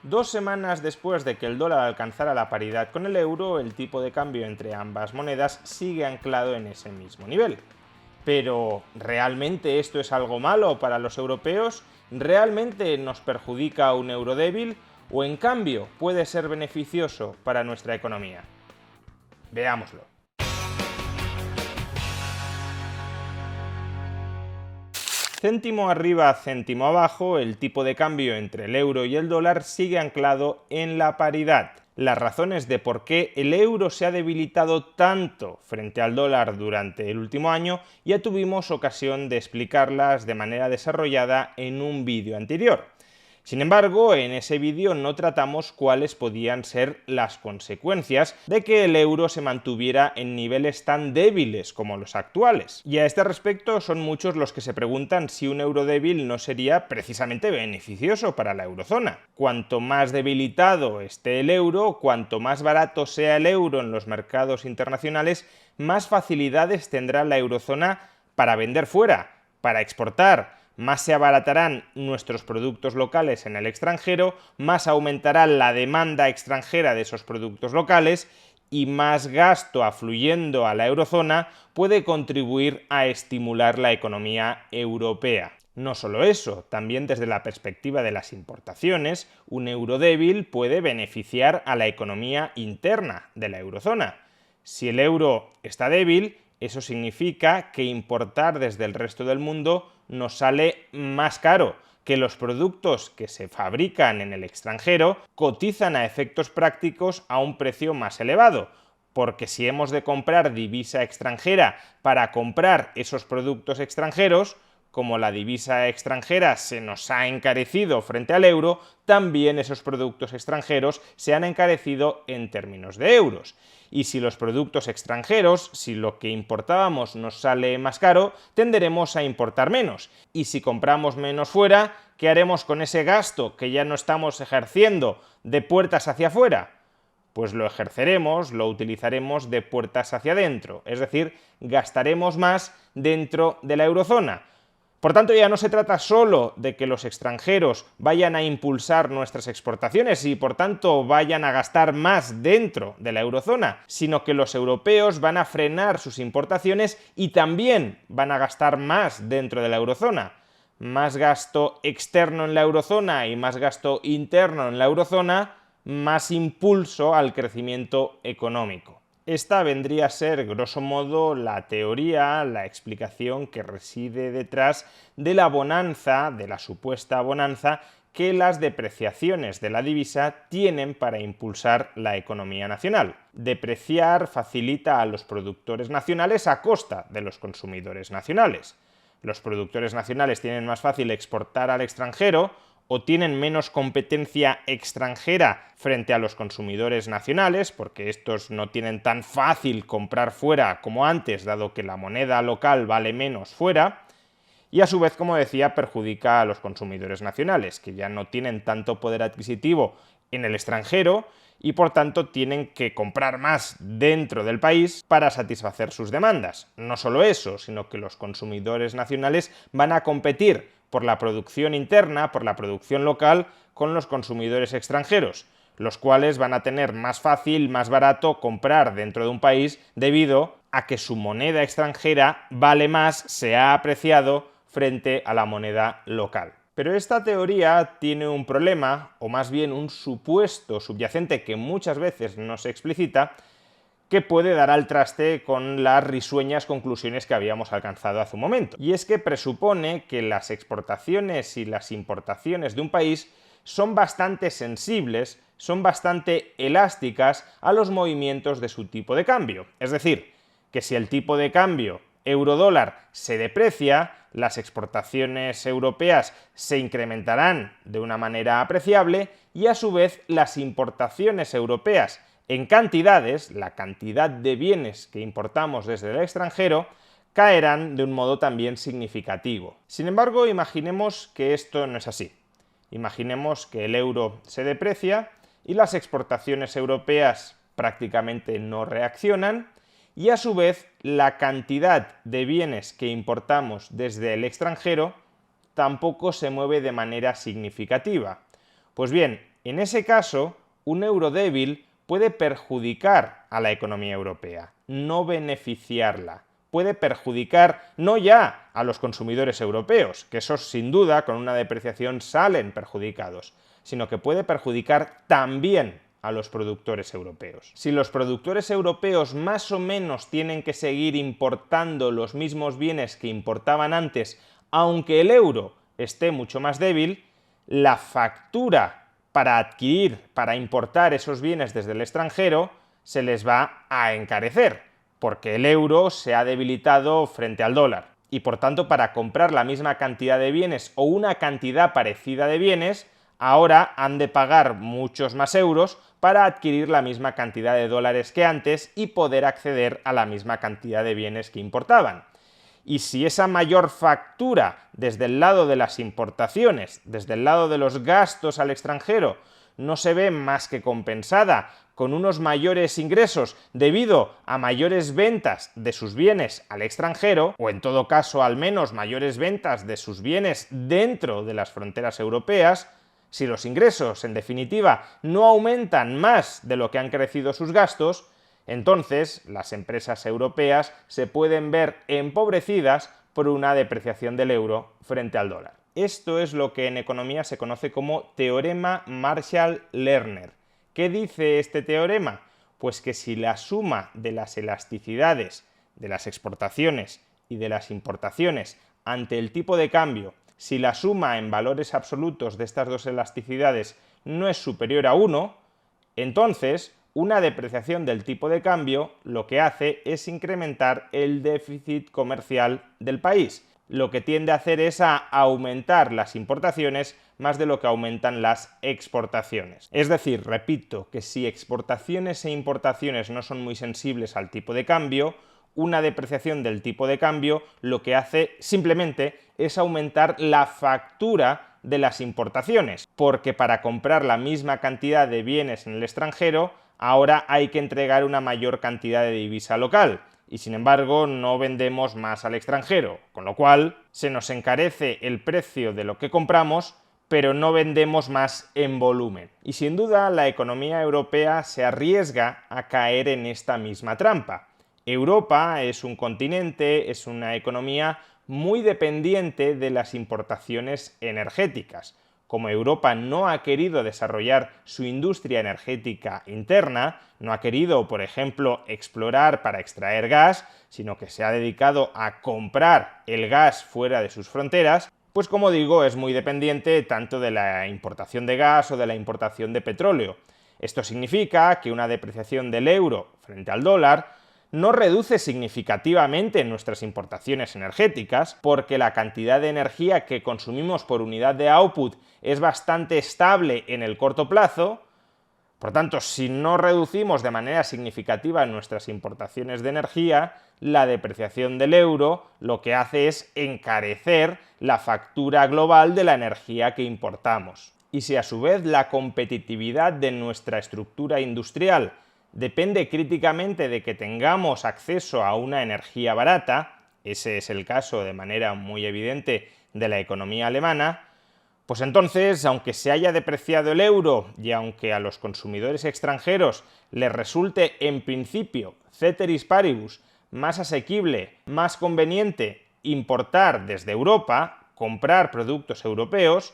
2 semanas después de que el dólar alcanzara la paridad con el euro, el tipo de cambio entre ambas monedas sigue anclado en ese mismo nivel. Pero, ¿realmente esto es algo malo para los europeos? ¿Realmente nos perjudica un euro débil? ¿O en cambio puede ser beneficioso para nuestra economía? Veámoslo. Céntimo arriba, céntimo abajo, el tipo de cambio entre el euro y el dólar sigue anclado en la paridad. Las razones de por qué el euro se ha debilitado tanto frente al dólar durante el último año ya tuvimos ocasión de explicarlas de manera desarrollada en un vídeo anterior. Sin embargo, en ese vídeo no tratamos cuáles podían ser las consecuencias de que el euro se mantuviera en niveles tan débiles como los actuales. Y a este respecto son muchos los que se preguntan si un euro débil no sería precisamente beneficioso para la eurozona. Cuanto más debilitado esté el euro, cuanto más barato sea el euro en los mercados internacionales, más facilidades tendrá la eurozona para vender fuera, para exportar. Más se abaratarán nuestros productos locales en el extranjero, más aumentará la demanda extranjera de esos productos locales y más gasto afluyendo a la eurozona puede contribuir a estimular la economía europea. No solo eso, también desde la perspectiva de las importaciones, un euro débil puede beneficiar a la economía interna de la eurozona. Si el euro está débil, eso significa que importar desde el resto del mundo nos sale más caro, que los productos que se fabrican en el extranjero cotizan a efectos prácticos a un precio más elevado, porque si hemos de comprar divisa extranjera para comprar esos productos extranjeros, como la divisa extranjera se nos ha encarecido frente al euro, también esos productos extranjeros se han encarecido en términos de euros. Y si los productos extranjeros, si lo que importábamos nos sale más caro, tenderemos a importar menos. Y si compramos menos fuera, ¿qué haremos con ese gasto que ya no estamos ejerciendo de puertas hacia afuera? Pues lo ejerceremos, lo utilizaremos de puertas hacia adentro, es decir, gastaremos más dentro de la eurozona. Por tanto, ya no se trata solo de que los extranjeros vayan a impulsar nuestras exportaciones y, por tanto, vayan a gastar más dentro de la eurozona, sino que los europeos van a frenar sus importaciones y también van a gastar más dentro de la eurozona. Más gasto externo en la eurozona y más gasto interno en la eurozona, más impulso al crecimiento económico. Esta vendría a ser, grosso modo, la teoría, la explicación que reside detrás de la bonanza, de la supuesta bonanza, que las depreciaciones de la divisa tienen para impulsar la economía nacional. Depreciar facilita a los productores nacionales a costa de los consumidores nacionales. Los productores nacionales tienen más fácil exportar al extranjero, o tienen menos competencia extranjera frente a los consumidores nacionales, porque estos no tienen tan fácil comprar fuera como antes, dado que la moneda local vale menos fuera, y a su vez, como decía, perjudica a los consumidores nacionales, que ya no tienen tanto poder adquisitivo en el extranjero y por tanto tienen que comprar más dentro del país para satisfacer sus demandas. No solo eso, sino que los consumidores nacionales van a competir por la producción interna, por la producción local, con los consumidores extranjeros, los cuales van a tener más fácil, más barato comprar dentro de un país debido a que su moneda extranjera vale más, se ha apreciado frente a la moneda local. Pero esta teoría tiene un problema, o más bien un supuesto subyacente que muchas veces no se explicita, que puede dar al traste con las risueñas conclusiones que habíamos alcanzado hace un momento. Y es que presupone que las exportaciones y las importaciones de un país son bastante sensibles, son bastante elásticas a los movimientos de su tipo de cambio. Es decir, que si el tipo de cambio euro-dólar se deprecia, las exportaciones europeas se incrementarán de una manera apreciable y a su vez las importaciones europeas en cantidades, la cantidad de bienes que importamos desde el extranjero, caerán de un modo también significativo. Sin embargo, imaginemos que esto no es así. Imaginemos que el euro se deprecia y las exportaciones europeas prácticamente no reaccionan y a su vez la cantidad de bienes que importamos desde el extranjero tampoco se mueve de manera significativa. Pues bien, En ese caso, un euro débil puede perjudicar a la economía europea, no beneficiarla. Puede perjudicar no ya a los consumidores europeos, que esos sin duda con una depreciación salen perjudicados, sino que puede perjudicar también a los productores europeos. Si los productores europeos más o menos tienen que seguir importando los mismos bienes que importaban antes, aunque el euro esté mucho más débil, la factura para adquirir, para importar esos bienes desde el extranjero, se les va a encarecer, porque el euro se ha debilitado frente al dólar. Y por tanto, para comprar la misma cantidad de bienes o una cantidad parecida de bienes, ahora han de pagar muchos más euros para adquirir la misma cantidad de dólares que antes y poder acceder a la misma cantidad de bienes que importaban. Y si esa mayor factura desde el lado de las importaciones, desde el lado de los gastos al extranjero, no se ve más que compensada con unos mayores ingresos debido a mayores ventas de sus bienes al extranjero, o en todo caso al menos mayores ventas de sus bienes dentro de las fronteras europeas, si los ingresos, en definitiva, no aumentan más de lo que han crecido sus gastos, entonces las empresas europeas se pueden ver empobrecidas por una depreciación del euro frente al dólar. Esto es lo que en economía se conoce como teorema Marshall-Lerner. ¿Qué dice este teorema? Pues que si la suma de las elasticidades de las exportaciones y de las importaciones ante el tipo de cambio, si la suma en valores absolutos de estas dos elasticidades no es superior a 1, entonces una depreciación del tipo de cambio lo que hace es incrementar el déficit comercial del país. Lo que tiende a hacer es a aumentar las importaciones más de lo que aumentan las exportaciones. Es decir, repito, que si exportaciones e importaciones no son muy sensibles al tipo de cambio, una depreciación del tipo de cambio lo que hace simplemente es aumentar la factura de las importaciones, porque para comprar la misma cantidad de bienes en el extranjero, ahora hay que entregar una mayor cantidad de divisa local, y sin embargo no vendemos más al extranjero, con lo cual se nos encarece el precio de lo que compramos, pero no vendemos más en volumen. Y sin duda la economía europea se arriesga a caer en esta misma trampa. Europa es un continente, es una economía muy dependiente de las importaciones energéticas. Como Europa no ha querido desarrollar su industria energética interna, no ha querido, por ejemplo, explorar para extraer gas, sino que se ha dedicado a comprar el gas fuera de sus fronteras, pues como digo, es muy dependiente tanto de la importación de gas o de la importación de petróleo. Esto significa que una depreciación del euro frente al dólar no reduce significativamente nuestras importaciones energéticas, porque la cantidad de energía que consumimos por unidad de output es bastante estable en el corto plazo. Por tanto, si no reducimos de manera significativa nuestras importaciones de energía, la depreciación del euro lo que hace es encarecer la factura global de la energía que importamos. Y si a su vez la competitividad de nuestra estructura industrial depende críticamente de que tengamos acceso a una energía barata, ese es el caso de manera muy evidente de la economía alemana, pues entonces, aunque se haya depreciado el euro y aunque a los consumidores extranjeros les resulte en principio, ceteris paribus, más asequible, más conveniente importar desde Europa, comprar productos europeos,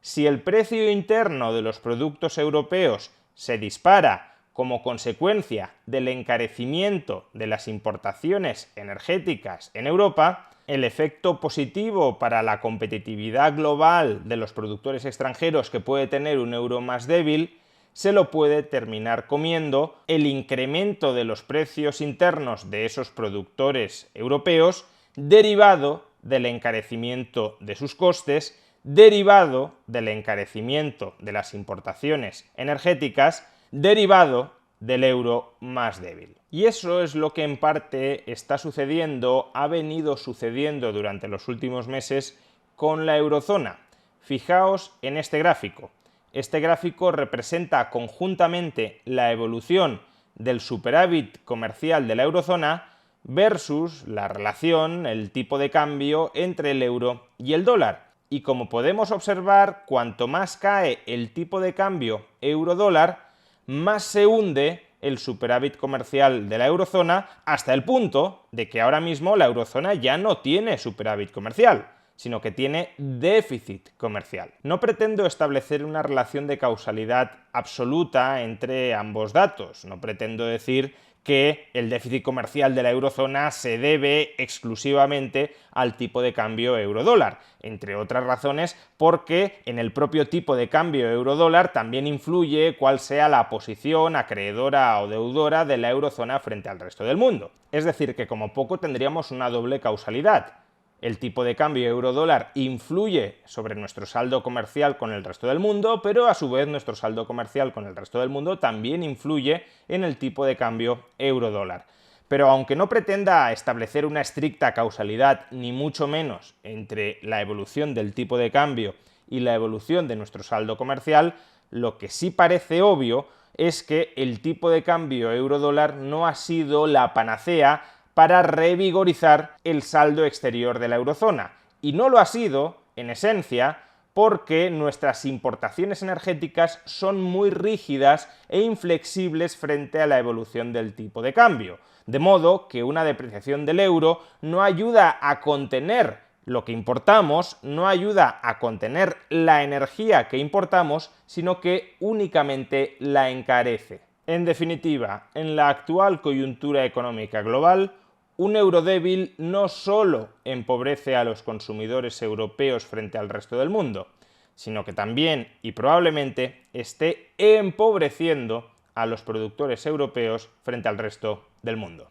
si el precio interno de los productos europeos se dispara como consecuencia del encarecimiento de las importaciones energéticas en Europa, el efecto positivo para la competitividad global de los productores extranjeros que puede tener un euro más débil, se lo puede terminar comiendo el incremento de los precios internos de esos productores europeos derivado del encarecimiento de sus costes, derivado del encarecimiento de las importaciones energéticas, derivado del euro más débil. Y eso es lo que en parte está sucediendo, ha venido sucediendo durante los últimos meses con la eurozona. Fijaos en este gráfico. Este gráfico representa conjuntamente la evolución del superávit comercial de la eurozona versus la relación, el tipo de cambio entre el euro y el dólar. Y como podemos observar, cuanto más cae el tipo de cambio euro-dólar, más se hunde el superávit comercial de la eurozona, hasta el punto de que ahora mismo la eurozona ya no tiene superávit comercial, sino que tiene déficit comercial. No pretendo establecer una relación de causalidad absoluta entre ambos datos, no pretendo decir que el déficit comercial de la eurozona se debe exclusivamente al tipo de cambio euro-dólar, entre otras razones porque en el propio tipo de cambio euro-dólar también influye cuál sea la posición acreedora o deudora de la eurozona frente al resto del mundo. Es decir, que como poco tendríamos una doble causalidad. El tipo de cambio euro-dólar influye sobre nuestro saldo comercial con el resto del mundo, pero a su vez nuestro saldo comercial con el resto del mundo también influye en el tipo de cambio euro-dólar. Pero aunque no pretenda establecer una estricta causalidad, ni mucho menos, entre la evolución del tipo de cambio y la evolución de nuestro saldo comercial, lo que sí parece obvio es que el tipo de cambio euro-dólar no ha sido la panacea para revigorizar el saldo exterior de la eurozona. Y no lo ha sido, en esencia, porque nuestras importaciones energéticas son muy rígidas e inflexibles frente a la evolución del tipo de cambio. De modo que una depreciación del euro no ayuda a contener lo que importamos, no ayuda a contener la energía que importamos, sino que únicamente la encarece. En definitiva, en la actual coyuntura económica global, un euro débil no solo empobrece a los consumidores europeos frente al resto del mundo, sino que también y probablemente esté empobreciendo a los productores europeos frente al resto del mundo.